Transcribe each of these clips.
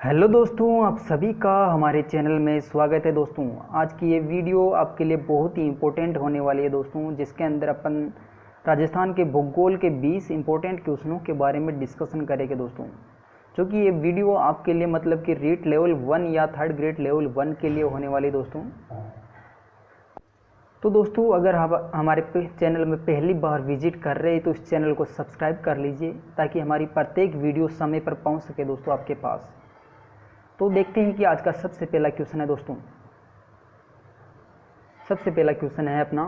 Hello दोस्तों, आप सभी का हमारे चैनल में स्वागत है। दोस्तों, आज की ये वीडियो आपके लिए बहुत ही इम्पोर्टेंट होने वाली है दोस्तों, जिसके अंदर अपन राजस्थान के भूगोल के 20 इम्पोर्टेंट क्वेश्चनों के बारे में डिस्कशन करेंगे दोस्तों। जो कि ये वीडियो आपके लिए मतलब कि रीट लेवल 1 या थर्ड ग्रेड लेवल 1 के लिए होने वाली दोस्तों। तो दोस्तों, अगर आप हमारे चैनल में पहली बार विजिट कर रहे हैं तो इस चैनल को सब्सक्राइब कर लीजिए, ताकि हमारी प्रत्येक वीडियो समय पर पहुंच सके दोस्तों आपके पास। तो देखते हैं कि आज का सबसे पहला क्वेश्चन है दोस्तों। सबसे पहला क्वेश्चन है अपना,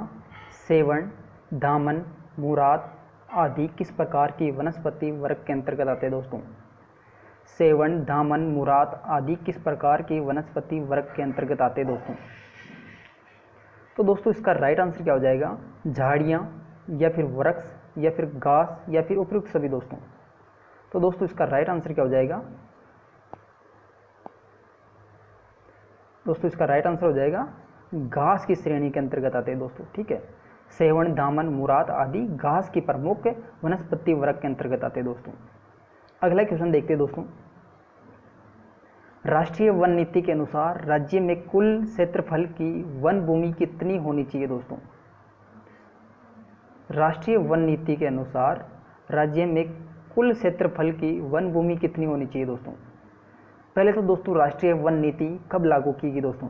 सेवण, दामन, मुराद आदि किस प्रकार की वनस्पति वर्ग के अंतर्गत आते हैं दोस्तों। सेवण, दामन, मुराद आदि किस प्रकार की वनस्पति वर्ग के अंतर्गत आते हैं दोस्तों। तो दोस्तों, इसका राइट आंसर क्या हो जाएगा, झाड़ियाँ या फिर वृक्ष या फिर घास या फिर उपयुक्त सभी दोस्तों। तो दोस्तों, इसका राइट आंसर क्या हो जाएगा, दोस्तों इसका राइट आंसर हो जाएगा घास की श्रेणी के अंतर्गत आते हैं दोस्तों। ठीक है, सेवण, दामन, मुराद आदि घास की प्रमुख वनस्पति वर्ग के अंतर्गत आते हैं दोस्तों। अगला क्वेश्चन देखते हैं दोस्तों। राष्ट्रीय वन नीति के अनुसार राज्य में कुल क्षेत्रफल की वन भूमि कितनी होनी चाहिए दोस्तों। राष्ट्रीय वन नीति के अनुसार राज्य में कुल क्षेत्रफल की वन भूमि कितनी होनी चाहिए दोस्तों। पहले तो दोस्तों, राष्ट्रीय वन नीति कब लागू की गई दोस्तों।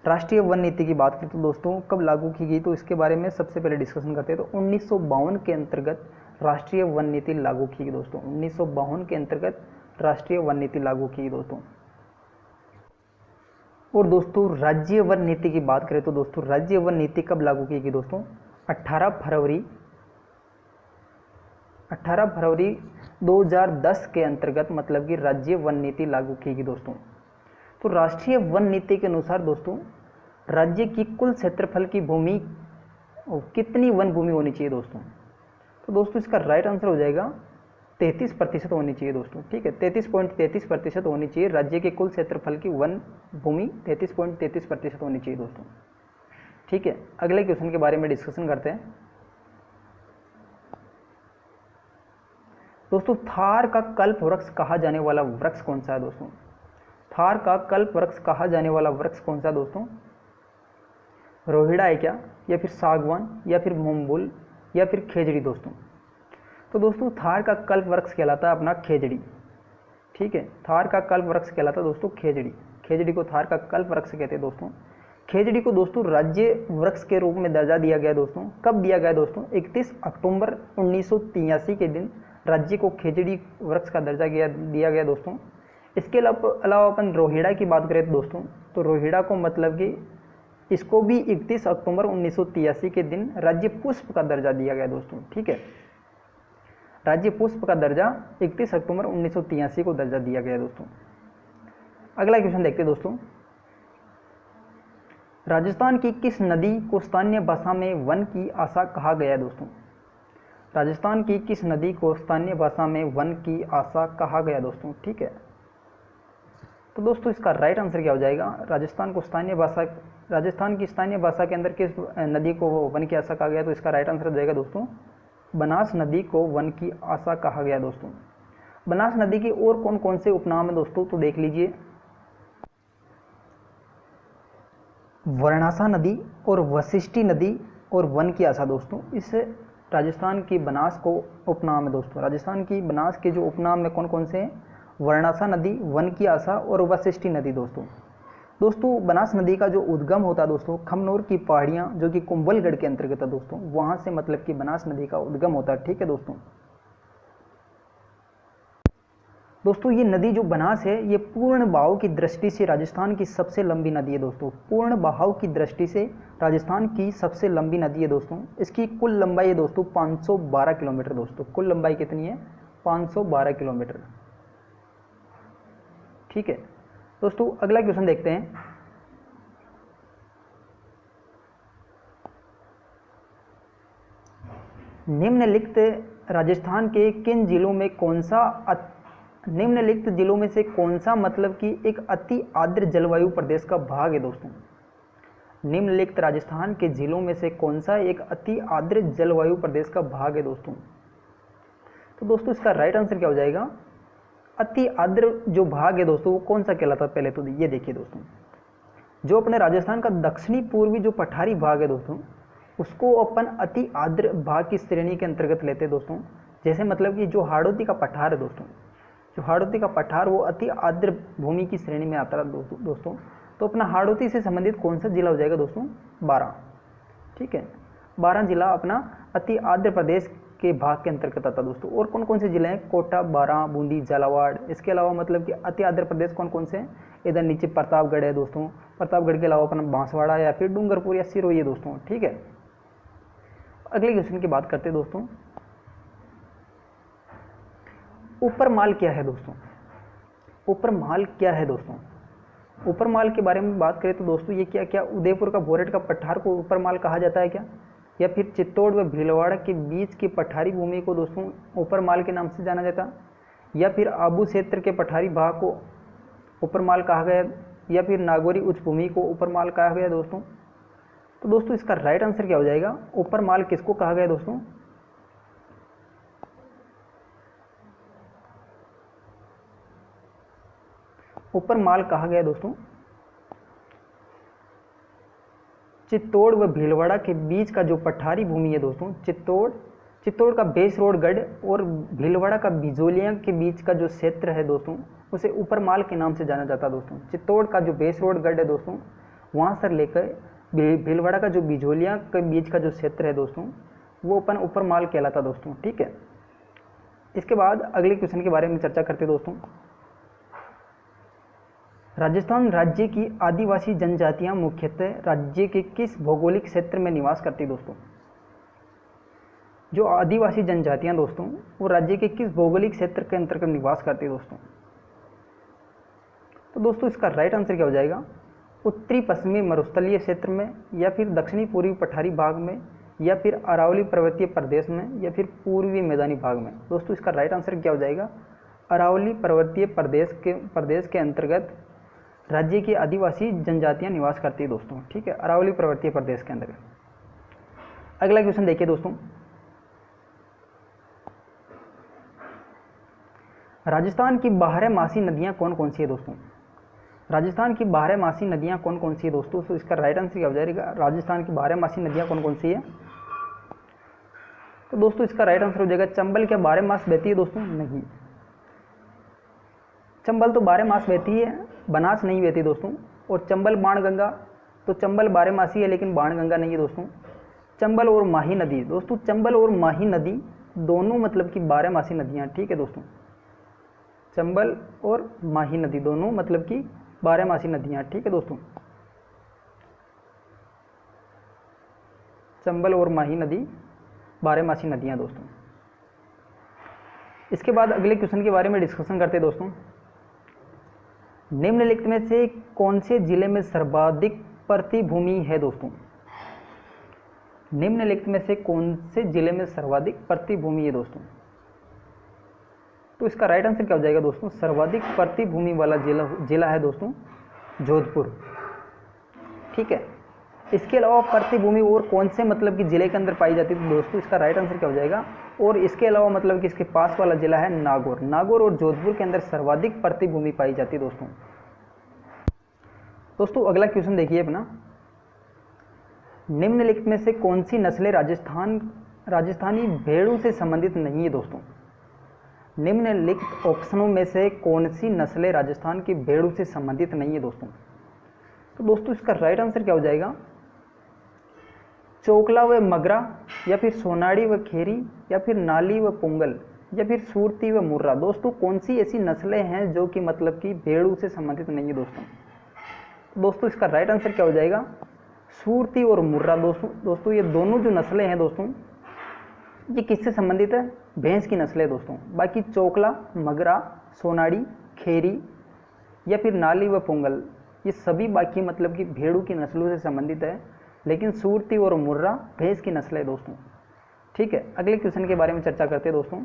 राष्ट्रीय वन नीति की बात करें तो दोस्तों कब लागू की गई, तो इसके बारे में सबसे पहले डिस्कशन करते हैं। तो 1952 के अंतर्गत राष्ट्रीय वन नीति लागू की गई दोस्तों। 1952 के अंतर्गत राष्ट्रीय वन नीति लागू की गई दोस्तों। और दोस्तों, राज्य वन नीति की बात करें तो दोस्तों राज्य वन नीति कब लागू की गई दोस्तों, 18 फरवरी 2010 के अंतर्गत मतलब कि राज्य वन नीति लागू की गई दोस्तों। तो राष्ट्रीय वन नीति के अनुसार दोस्तों राज्य की कुल क्षेत्रफल की भूमि कितनी वन भूमि होनी चाहिए दोस्तों। तो दोस्तों, इसका राइट आंसर हो जाएगा 33% होनी चाहिए दोस्तों। ठीक है, 33.33% होनी चाहिए राज्य के कुल क्षेत्रफल की वन भूमि, 33.33% होनी चाहिए दोस्तों। ठीक है, अगले क्वेश्चन के बारे में डिस्कशन करते हैं दोस्तों। थार का कल्प वृक्ष कहा जाने वाला वृक्ष कौन सा है दोस्तों। थार का कल्प वृक्ष कहा जाने वाला वृक्ष कौन सा है दोस्तों। रोहिड़ा है क्या, या फिर सागवान, या फिर मोमबुल, या फिर खेजड़ी दोस्तों। तो दोस्तों, थार का कल्प वृक्ष कहलाता है अपना खेजड़ी। ठीक है, थार का कल्प वृक्ष कहलाता है दोस्तों खेजड़ी। खेजड़ी को थार का कल्प वृक्ष कहते हैं दोस्तों। खेजड़ी को दोस्तों राज्य वृक्ष के रूप में दर्जा दिया गया दोस्तों। कब दिया गया दोस्तों, 31 अक्टूबर 1983 के दिन राज्य को खेजड़ी वृक्ष का दर्जा दिया गया दोस्तों। इसके अलावा अपन रोहिड़ा की बात करें तो दोस्तों, तो रोहिड़ा को मतलब कि इसको भी 31 अक्टूबर 1983 के दिन राज्य पुष्प का दर्जा दिया गया दोस्तों। ठीक है, राज्य पुष्प का दर्जा 31 अक्टूबर 1983 को दर्जा दिया गया दोस्तों। अगला क्वेश्चन देखते हैं दोस्तों। राजस्थान की किस नदी को स्थानीय भाषा में वन की आशा कहा गया दोस्तों। राजस्थान की किस नदी को स्थानीय भाषा में वन की आशा कहा गया दोस्तों। ठीक है, तो दोस्तों इसका राइट आंसर क्या हो जाएगा, राजस्थान की स्थानीय भाषा के अंदर किस नदी को वन की आशा कहा गया, तो इसका राइट आंसर हो जाएगा दोस्तों बनास नदी को वन की आशा कहा गया दोस्तों। बनास नदी के और कौन कौन से उपनाम है दोस्तों, तो देख लीजिए, वर्णासा नदी और वशिष्ठी नदी और वन की आशा दोस्तों। इस राजस्थान की बनास को उपनाम है दोस्तों। राजस्थान की बनास के जो उपनाम में कौन कौन से हैं, वर्णासा नदी, वन की आशा और वशिष्ठी नदी दोस्तों। दोस्तों, बनास नदी का जो उद्गम होता है दोस्तों खमनोर की पहाड़ियाँ जो कि कुंभलगढ़ के अंतर्गत है दोस्तों, वहाँ से मतलब कि बनास नदी का उद्गम होता है। ठीक है दोस्तों। दोस्तों, ये नदी जो बनास है ये पूर्ण बहाव की दृष्टि से राजस्थान की सबसे लंबी नदी है दोस्तों। पूर्ण बहाव की दृष्टि से राजस्थान की सबसे लंबी नदी है दोस्तों। इसकी कुल लंबाई है दोस्तों 512 किलोमीटर दोस्तों। कुल लंबाई कितनी है, 512 किलोमीटर। ठीक है दोस्तों, अगला क्वेश्चन देखते हैं। निम्नलिखित राजस्थान के किन जिलों में कौन सा निम्नलिखित जिलों में से कौन सा मतलब कि एक अति आर्द्र जलवायु प्रदेश का भाग है दोस्तों। निम्नलिखित राजस्थान के जिलों में से कौन सा एक अति आर्द्र जलवायु प्रदेश का भाग है दोस्तों। तो दोस्तों, इसका राइट आंसर क्या हो जाएगा, अति आर्द्र जो भाग है दोस्तों वो कौन सा कहलाता है, पहले तो ये देखिए दोस्तों, जो अपने राजस्थान का दक्षिणी पूर्वी जो पठारी भाग है दोस्तों, उसको अपन अति आर्द्र भाग की श्रेणी के अंतर्गत लेते हैं दोस्तों। जैसे मतलब कि जो हाड़ौती का पठार है दोस्तों, जो हाड़ौती का पठार वो अति आर्द्र भूमि की श्रेणी में आता है दोस्तों। तो अपना हाड़ौती से संबंधित कौन सा जिला हो जाएगा दोस्तों, 12। ठीक है, 12 जिला अपना अति आर्द्र प्रदेश के भाग के अंतर्गत आता है दोस्तों। और कौन कौन से जिले हैं, कोटा, बारां, बूंदी, झालावाड़। इसके अलावा मतलब कि अति आर्द्र प्रदेश कौन कौन से हैं, इधर नीचे प्रतापगढ़ है दोस्तों, प्रतापगढ़ के अलावा अपना बांसवाड़ा या फिर डूंगरपुर या सिरोही है दोस्तों। ठीक है, अगले क्वेश्चन की बात करते हैं दोस्तों, ऊपर माल क्या है दोस्तों, ऊपर माल क्या है दोस्तों। ऊपर माल के बारे में बात करें तो दोस्तों ये क्या क्या उदयपुर का बोरेट का पठार को ऊपर माल कहा जाता है क्या, या फिर चित्तौड़ व भीलवाड़ा के बीच की पठारी भूमि को दोस्तों ऊपर माल के नाम से जाना जाता, या फिर आबू क्षेत्र के पठारी भाग को ऊपर माल कहा गया, या फिर नागौरी उच्च भूमि को ऊपर माल कहा गया दोस्तों। तो दोस्तों इसका राइट आंसर क्या हो जाएगा, ऊपर माल किसको कहा गया दोस्तों, ऊपर माल कहा गया दोस्तों चित्तौड़ व भीलवाड़ा के बीच का जो पठारी भूमि है दोस्तों, चित्तौड़ का बेसरोडगढ़ और भीलवाड़ा का बिजोलिया के बीच का जो क्षेत्र है दोस्तों, उसे ऊपर माल के नाम से जाना जाता है दोस्तों। चित्तौड़ का जो बेसरोडगढ़ है दोस्तों, वहाँ से लेकर भीलवाड़ा का जो बिजोलिया के बीच का जो क्षेत्र है दोस्तों, वो अपन ऊपर माल कहलाता दोस्तों। ठीक है, इसके बाद अगले क्वेश्चन के बारे में चर्चा करते दोस्तों, राजस्थान राज्य की आदिवासी जनजातियां मुख्यतः राज्य के किस भौगोलिक क्षेत्र में निवास करती दोस्तों। जो आदिवासी जनजातियां दोस्तों वो राज्य के किस भौगोलिक क्षेत्र के अंतर्गत निवास करती दोस्तों। तो दोस्तों इसका राइट आंसर क्या हो जाएगा, उत्तरी पश्चिमी मरुस्थलीय क्षेत्र में, या फिर दक्षिणी पूर्वी पठारी भाग में, या फिर अरावली पर्वतीय प्रदेश में, या फिर पूर्वी मैदानी भाग में। दोस्तों इसका राइट आंसर क्या हो जाएगा, अरावली पर्वतीय प्रदेश के अंतर्गत राज्य की आदिवासी जनजातियां निवास करती है दोस्तों। ठीक है, अरावली पर्वतीय प्रदेश के अंतर्गत। अगला क्वेश्चन देखिए दोस्तों, राजस्थान की बारहमासी नदियां कौन कौन सी है दोस्तों। राजस्थान की बारहमासी नदियां कौन कौन सी है दोस्तों। तो इसका राइट आंसर क्या हो जाएगा, राजस्थान की बारहमासी नदियां कौन कौन सी है। तो दोस्तों इसका राइट आंसर हो जाएगा, चंबल क्या 12 मास बहती है दोस्तों, नहीं। चंबल तो 12 मास बहती है, बनास नहीं बहती दोस्तों। और चंबल बाणगंगा, तो चंबल 12 मासी है लेकिन बाणगंगा नहीं है दोस्तों। चंबल और माही नदी दोस्तों, चंबल और माही नदी दोनों मतलब कि 12 मासी नदियाँ। ठीक है दोस्तों, चंबल और माही नदी दोनों मतलब कि 12 मासी नदियाँ। ठीक है दोस्तों, चंबल और माही नदी 12 मासी नदियाँ दोस्तों। इसके बाद अगले क्वेश्चन के बारे में डिस्कशन करते हैं दोस्तों, निम्नलिखित में से कौन से जिले में सर्वाधिक प्रतिभूमि है दोस्तों। निम्नलिखित में से कौन से जिले में सर्वाधिक प्रतिभूमि है दोस्तों। तो इसका राइट आंसर क्या हो जाएगा दोस्तों, सर्वाधिक प्रतिभूमि वाला जिला है दोस्तों जोधपुर। ठीक है, इसके अलावा प्रतिभूमि और कौन से मतलब कि जिले के अंदर पाई जाती है दोस्तों, इसका राइट आंसर क्या हो जाएगा। और इसके अलावा मतलब कि इसके पास वाला जिला है नागौर। नागौर और जोधपुर के अंदर सर्वाधिक प्रतिभूमि पाई जाती है दोस्तों। दोस्तों अगला क्वेश्चन देखिए अपना, निम्नलिखित में से कौन सी नस्लें राजस्थानी भेड़ों से संबंधित नहीं है दोस्तों। निम्नलिखित ऑप्शनों में से कौन सी नस्लें राजस्थान की भेड़ों से संबंधित नहीं है दोस्तों। तो दोस्तों इसका राइट आंसर क्या हो जाएगा, चोकला व मगरा, या फिर सोनाड़ी व खेरी, या फिर नाली व पुंगल, या फिर सूरती व मुर्रा। दोस्तों कौन सी ऐसी नस्लें हैं जो कि मतलब कि भेड़ों से संबंधित नहीं है दोस्तों। इसका राइट आंसर क्या हो जाएगा, सूरती और मुर्रा। दोस्तों ये दोनों जो नस्लें हैं दोस्तों, ये किससे संबंधित है, भैंस की नस्लें दोस्तों। बाकी चोकला, मगरा, सोनाड़ी, खेरी या फिर नाली व पुंगल, ये सभी बाकी मतलब कि भेड़ों की नस्लों से संबंधित है, लेकिन सूरती और मुर्रा भैंस की नस्ल है दोस्तों। ठीक है, अगले क्वेश्चन के बारे में चर्चा करते हैं दोस्तों,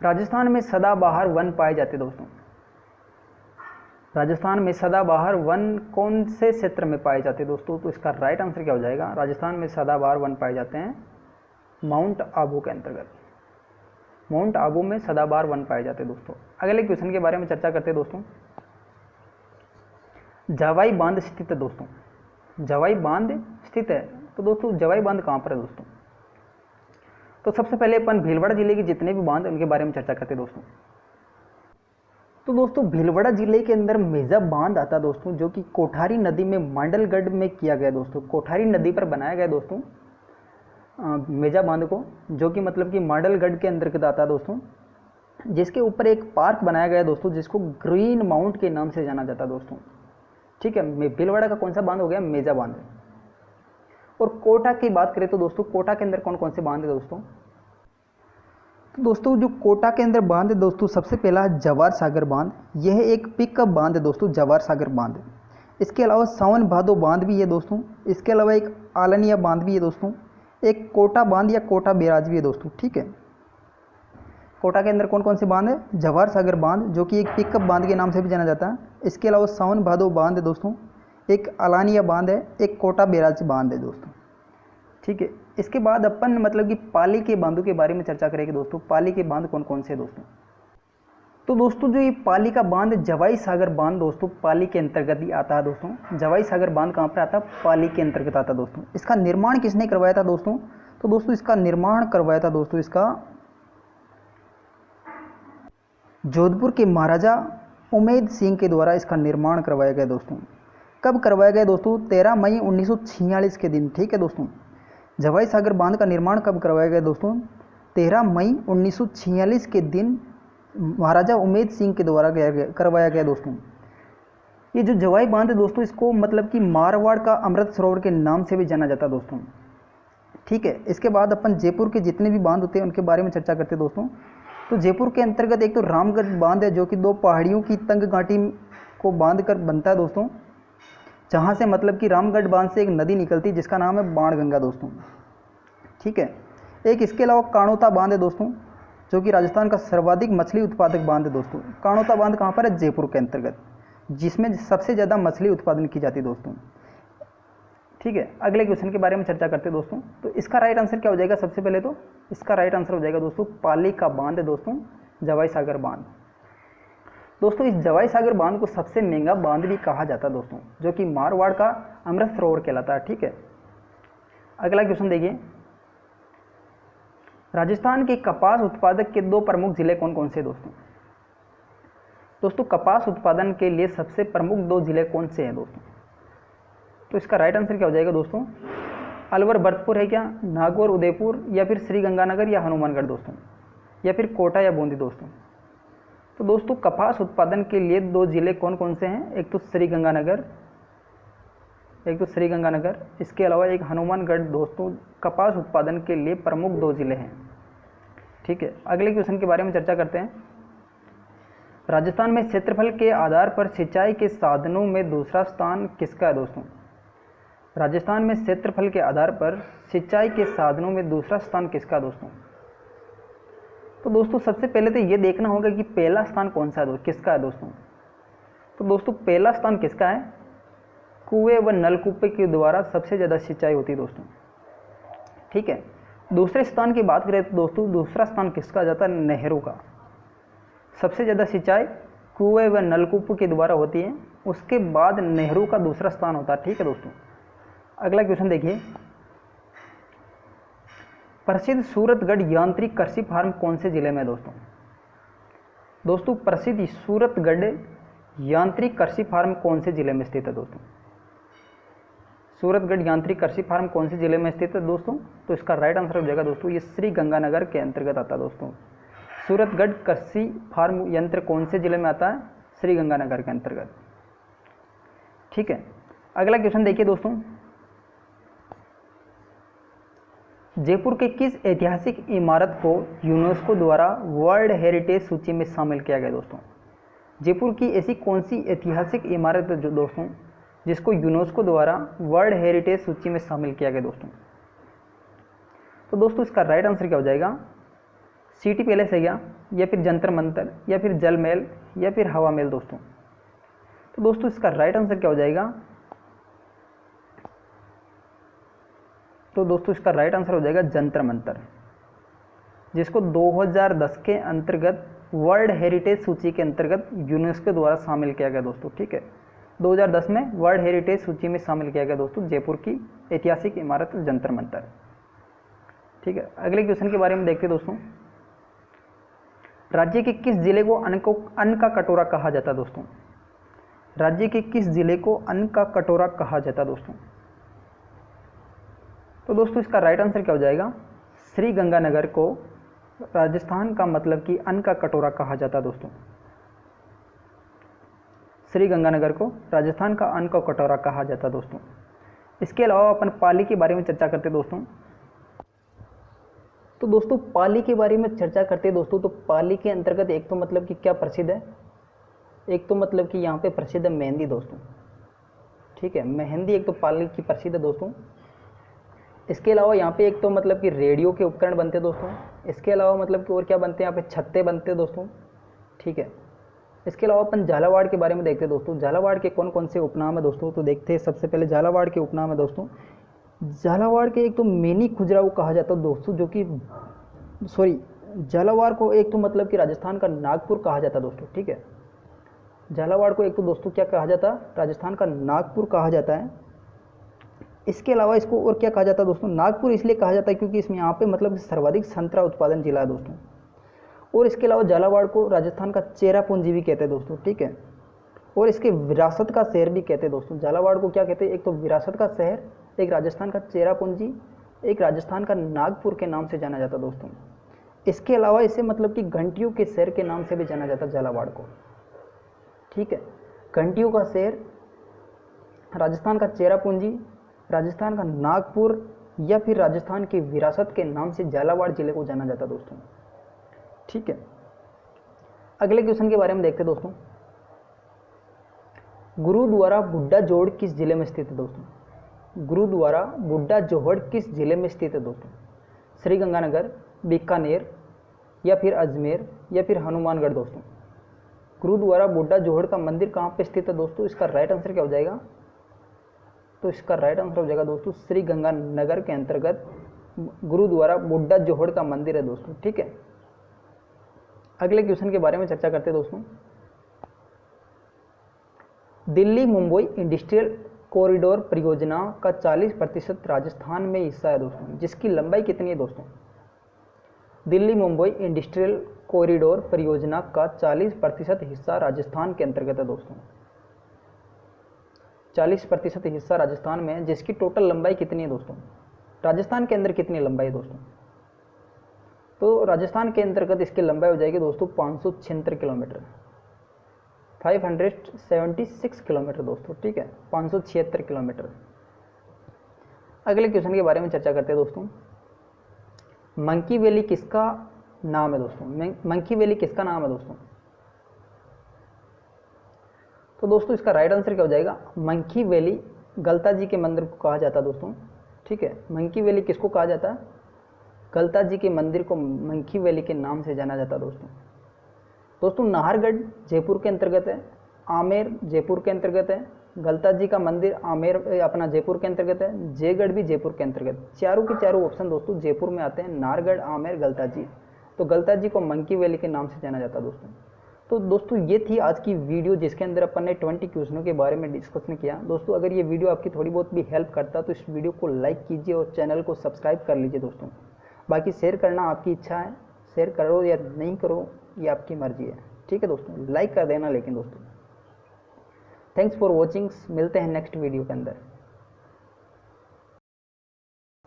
राजस्थान में सदाबहार वन पाए जाते दोस्तों। राजस्थान में सदाबहार वन कौन से क्षेत्र में पाए जाते दोस्तों। तो इसका राइट आंसर क्या हो जाएगा, राजस्थान में सदाबहार वन पाए जाते हैं माउंट आबू के अंतर्गत। माउंट आबू में सदाबहार वन पाए जाते हैं दोस्तों। अगले क्वेश्चन के बारे में चर्चा करते हैं दोस्तों। जवाई बांध स्थित है दोस्तों, जवाई बांध स्थित है, तो दोस्तों जवाई बांध कहाँ पर है दोस्तों? तो सबसे पहले अपन भीलवाड़ा जिले के जितने भी बांध उनके बारे में चर्चा करते हैं दोस्तों। तो दोस्तों भीलवाड़ा जिले के अंदर मेजा बांध आता है दोस्तों, जो कि कोठारी नदी में मांडलगढ़ में किया गया दोस्तों। कोठारी नदी पर बनाया गया दोस्तों मेजा बांध को, जो कि मतलब कि मांडलगढ़ के अंतर्गत आता है दोस्तों, जिसके ऊपर एक पार्क बनाया गया दोस्तों, जिसको ग्रीन माउंट के नाम से जाना जाता है दोस्तों। ठीक है, भीलवाड़ा का कौन सा बांध हो गया? मेजा बांध। और कोटा की बात करें तो दोस्तों कोटा के अंदर कौन कौन से बांध है दोस्तों? तो दोस्तों जो कोटा के अंदर बांध है दोस्तों, सबसे पहला है जवार सागर बांध। यह एक पिकअप बांध है दोस्तों, जवार सागर बांध। इसके अलावा सावन भादो बांध भी है दोस्तों। इसके अलावा एक आलनिया बांध भी है दोस्तों। एक कोटा बांध या कोटा बैराज भी है दोस्तों। ठीक है, कोटा के अंदर कौन कौन से बांध है? जवार सागर बांध, जो कि एक पिकअप बांध के नाम से भी जाना जाता है। इसके अलावा सावन भादो बांध है दोस्तों, एक आलानिया बांध है, एक कोटा बैराज बांध है दोस्तों। ठीक है, इसके बाद अपन मतलब कि पाली के बांधों के बारे में चर्चा करेंगे दोस्तों। पाली के बांध कौन कौन से दोस्तों? तो दोस्तों जो ये पाली का बांध जवाई सागर बांध दोस्तों पाली के अंतर्गत ही आता है दोस्तों। जवाई सागर बांध कहाँ पर आता है? पाली के अंतर्गत आता है दोस्तों। इसका निर्माण किसने करवाया था दोस्तों? तो दोस्तों इसका निर्माण करवाया था दोस्तों इसका जोधपुर के महाराजा उमेद सिंह के द्वारा इसका निर्माण करवाया गया दोस्तों। कब करवाया गया दोस्तों? 13 मई 1946 के दिन। ठीक है दोस्तों, जवाई सागर बांध का निर्माण कब करवाया गया दोस्तों? 13 मई 1946 के दिन महाराजा उमेद सिंह के द्वारा करवाया गया दोस्तों। ये जो जवाई बांध है दोस्तों, इसको मतलब कि मारवाड़ का अमृत सरोवर के नाम से भी जाना जाता है दोस्तों। ठीक है, इसके बाद अपन जयपुर के जितने भी बांध होते हैं उनके बारे में चर्चा करते हैं दोस्तों। तो जयपुर के अंतर्गत एक तो रामगढ़ बांध है, जो कि 2 पहाड़ियों की तंग घाटी को बांध कर बनता है दोस्तों, जहाँ से मतलब कि रामगढ़ बांध से एक नदी निकलती है जिसका नाम है बाणगंगा दोस्तों। ठीक है, एक इसके अलावा काणोता बांध है दोस्तों, जो कि राजस्थान का सर्वाधिक मछली उत्पादक बांध है दोस्तों। काणोता बांध कहाँ पर है? जयपुर के अंतर्गत, जिसमें सबसे ज़्यादा मछली उत्पादन की जाती है दोस्तों। ठीक है, अगले क्वेश्चन के बारे में चर्चा करते हैं दोस्तों। तो इसका राइट आंसर क्या हो जाएगा? सबसे पहले तो इसका राइट आंसर हो जाएगा दोस्तों पाली का बांध है दोस्तों, जवाई सागर बांध। दोस्तों इस जवाई सागर बांध को सबसे महंगा बांध भी कहा जाता है दोस्तों, जो कि मारवाड़ का अमृत सरोवर कहलाता है। ठीक है, अगला क्वेश्चन देखिए, राजस्थान के कपास उत्पादक के 2 प्रमुख जिले कौन कौन से दोस्तों? दोस्तों कपास उत्पादन के लिए सबसे प्रमुख 2 जिले कौन से हैं दोस्तों? तो इसका राइट आंसर क्या हो जाएगा दोस्तों? अलवर भरतपुर है क्या, नागौर उदयपुर, या फिर श्री गंगानगर या हनुमानगढ़ दोस्तों, या फिर कोटा या बूंदी दोस्तों? तो दोस्तों कपास उत्पादन के लिए 2 जिले कौन कौन से हैं? एक तो श्री गंगानगर, इसके अलावा एक हनुमानगढ़ दोस्तों कपास उत्पादन के लिए प्रमुख 2 जिले हैं। ठीक है, अगले क्वेश्चन के बारे में चर्चा करते हैं। राजस्थान में क्षेत्रफल के आधार पर सिंचाई के साधनों में दूसरा स्थान किसका है दोस्तों? राजस्थान में क्षेत्रफल के आधार पर सिंचाई के साधनों में दूसरा स्थान किसका है दोस्तों? तो दोस्तों सबसे पहले तो ये देखना होगा कि पहला स्थान कौन सा है, किसका है दोस्तों? तो दोस्तों पहला स्थान किसका है? कुएं व नलकूपे के द्वारा सबसे ज़्यादा सिंचाई होती है दोस्तों। ठीक है, दूसरे स्थान की बात करें तो दोस्तों दूसरा स्थान किसका जाता है? नहरों का। सबसे ज़्यादा सिंचाई कुएं व नलकूपों के द्वारा होती है, उसके बाद नहरों का दूसरा स्थान होता है। ठीक है दोस्तों, अगला क्वेश्चन देखिए, प्रसिद्ध सूरतगढ़ यांत्रिक कृषि फार्म कौन से जिले में है दोस्तों? दोस्तों प्रसिद्ध सूरतगढ़ यांत्रिक कृषि फार्म कौन से जिले में स्थित है दोस्तों? सूरतगढ़ यांत्रिक कृषि फार्म कौन से जिले में स्थित है दोस्तों? तो इसका राइट आंसर हो जाएगा दोस्तों ये श्री गंगानगर के अंतर्गत आता है दोस्तों। सूरतगढ़ कृषि फार्म यंत्र कौन से जिले में आता है? श्री गंगानगर के अंतर्गत। ठीक है, अगला क्वेश्चन देखिए दोस्तों, जयपुर के किस ऐतिहासिक इमारत को यूनेस्को द्वारा वर्ल्ड हेरिटेज सूची में शामिल किया गया दोस्तों? जयपुर की ऐसी कौन सी ऐतिहासिक इमारत है जो दोस्तों जिसको यूनेस्को द्वारा वर्ल्ड हेरिटेज सूची में शामिल किया गया दोस्तों? तो दोस्तों इसका राइट आंसर क्या हो जाएगा? सिटी पैलेस है क्या, या फिर जंतर मंतर, या फिर जल महल, या फिर हवा महल दोस्तों? तो दोस्तों इसका राइट आंसर क्या हो जाएगा? तो दोस्तों इसका राइट आंसर हो जाएगा जंतर मंतर। जिसको 2010 के अंतर्गत वर्ल्ड हेरिटेज सूची के अंतर्गत यूनेस्को द्वारा शामिल किया गया दोस्तों। ठीक है, 2010 में वर्ल्ड हेरिटेज सूची में शामिल किया गया दोस्तों जयपुर की ऐतिहासिक इमारत जंतर मंतर। ठीक है, अगले क्वेश्चन के बारे में देखते हैं दोस्तों। राज्य के किस जिले को अन्न का कटोरा कहा जाता है दोस्तों? राज्य के किस जिले को अन्न का कटोरा कहा जाता है दोस्तों? तो दोस्तों इसका राइट आंसर क्या हो जाएगा? श्री गंगानगर को राजस्थान का मतलब कि अन्न का कटोरा कहा जाता है दोस्तों। श्री गंगानगर को राजस्थान का अन्न का कटोरा कहा जाता है दोस्तों। इसके अलावा अपन पाली के बारे में चर्चा करते हैं दोस्तों। तो दोस्तों पाली के बारे में चर्चा करते हैं दोस्तों। तो पाली के अंतर्गत एक तो मतलब कि क्या प्रसिद्ध है, एक तो मतलब कि यहाँ पे प्रसिद्ध है मेहंदी दोस्तों। ठीक है, मेहंदी एक तो पाली की प्रसिद्ध है दोस्तों। इसके अलावा यहाँ पे एक तो मतलब कि रेडियो के उपकरण बनते हैं दोस्तों। इसके अलावा मतलब कि और क्या बनते हैं, यहाँ पे छत्ते बनते हैं दोस्तों। ठीक है, इसके अलावा अपन झालावाड़ के बारे में देखते हैं दोस्तों। झालावाड़ के कौन कौन से उपनाम है दोस्तों? तो देखते हैं। सबसे पहले झालावाड़ के उपनाम है दोस्तों। झालावाड़ के एक तो मिनी खुजराऊ कहा जाता है दोस्तों, जो कि झालावाड़ को एक तो मतलब कि राजस्थान का नागपुर कहा जाता है दोस्तों। ठीक है, झालावाड़ को एक तो दोस्तों क्या कहा जाता है? राजस्थान का नागपुर कहा जाता है। इसके अलावा इसको और क्या कहा जाता है दोस्तों? नागपुर इसलिए कहा जाता है क्योंकि इसमें यहाँ पे मतलब सर्वाधिक संतरा उत्पादन जिला है दोस्तों। और इसके अलावा झालावाड़ को राजस्थान का चेरापूंजी भी कहते हैं दोस्तों। ठीक है, और इसके विरासत का शहर भी कहते हैं दोस्तों। झालावाड़ को क्या कहते हैं? एक तो विरासत का शहर, एक राजस्थान का चेरापूंजी, एक राजस्थान का नागपुर के नाम से जाना जाता है दोस्तों। इसके अलावा इसे मतलब कि घंटियों के शहर के नाम से भी जाना जाता है झालावाड़ को। ठीक है, घंटियों का शहर, राजस्थान का चेरापूंजी, राजस्थान का नागपुर या फिर राजस्थान की विरासत के नाम से झालावाड़ जिले को जाना जाता है दोस्तों। ठीक है, अगले क्वेश्चन के बारे में देखते हैं दोस्तों। गुरुद्वारा बुड्ढा जोड़ किस जिले में स्थित है दोस्तों? गुरुद्वारा बुड्ढा जोहड़ किस जिले में स्थित है दोस्तों? श्रीगंगानगर, बीकानेर या फिर अजमेर या फिर हनुमानगढ़ दोस्तों? गुरुद्वारा बुड्ढा जोहड़ का मंदिर कहाँ पे स्थित है दोस्तों? इसका राइट आंसर क्या हो जाएगा? तो इसका राइट आंसर हो जाएगा दोस्तों श्री गंगानगर के अंतर्गत गुरुद्वारा बुड्ढा जोहड़ का मंदिर है दोस्तों। ठीक है, अगले क्वेश्चन के बारे में चर्चा करते हैं दोस्तों। दिल्ली मुंबई इंडस्ट्रियल कॉरिडोर परियोजना का 40% राजस्थान में हिस्सा है दोस्तों, जिसकी लंबाई कितनी है दोस्तों? दिल्ली मुंबई इंडस्ट्रियल कॉरिडोर परियोजना का 40% हिस्सा राजस्थान के अंतर्गत है दोस्तों। 40% हिस्सा राजस्थान में है, जिसकी टोटल लंबाई कितनी है दोस्तों? राजस्थान के अंदर कितनी लंबाई है दोस्तों? तो राजस्थान के अंतर्गत इसकी लंबाई हो जाएगी दोस्तों 576 किलोमीटर, 576 किलोमीटर दोस्तों। ठीक है, 576 किलोमीटर। अगले क्वेश्चन के बारे में चर्चा करते हैं दोस्तों। मंकी वैली किसका नाम है दोस्तों? मंकी वैली किसका नाम है दोस्तों? तो दोस्तों इसका राइट आंसर क्या हो जाएगा? मंकी वैली गलता जी के मंदिर को कहा जाता है दोस्तों। ठीक है, मंकी वैली किसको कहा जाता है? गलता जी के मंदिर को मंकी वैली के नाम से जाना जाता है दोस्तों। दोस्तों नाहरगढ़ जयपुर के अंतर्गत है, आमेर जयपुर के अंतर्गत है, गलता जी का मंदिर आमेर अपना जयपुर के अंतर्गत है, जयगढ़ भी जयपुर के अंतर्गत। चारों के चारों ऑप्शन दोस्तों जयपुर में आते हैं, नाहरगढ़, आमेर, गलता जी। तो गलता जी को मंकी वैली के नाम से जाना जाता है दोस्तों। तो दोस्तों ये थी आज की वीडियो, जिसके अंदर अपन ने 20 क्वेश्चनों के बारे में डिस्कशन किया। दोस्तों अगर ये वीडियो आपकी थोड़ी बहुत भी हेल्प करता तो इस वीडियो को लाइक कीजिए और चैनल को सब्सक्राइब कर लीजिए दोस्तों। बाकी शेयर करना आपकी इच्छा है, शेयर करो या नहीं करो ये आपकी मर्जी है। ठीक है दोस्तों, लाइक कर देना लेकिन दोस्तों। थैंक्स फॉर वॉचिंग, मिलते हैं नेक्स्ट वीडियो के अंदर।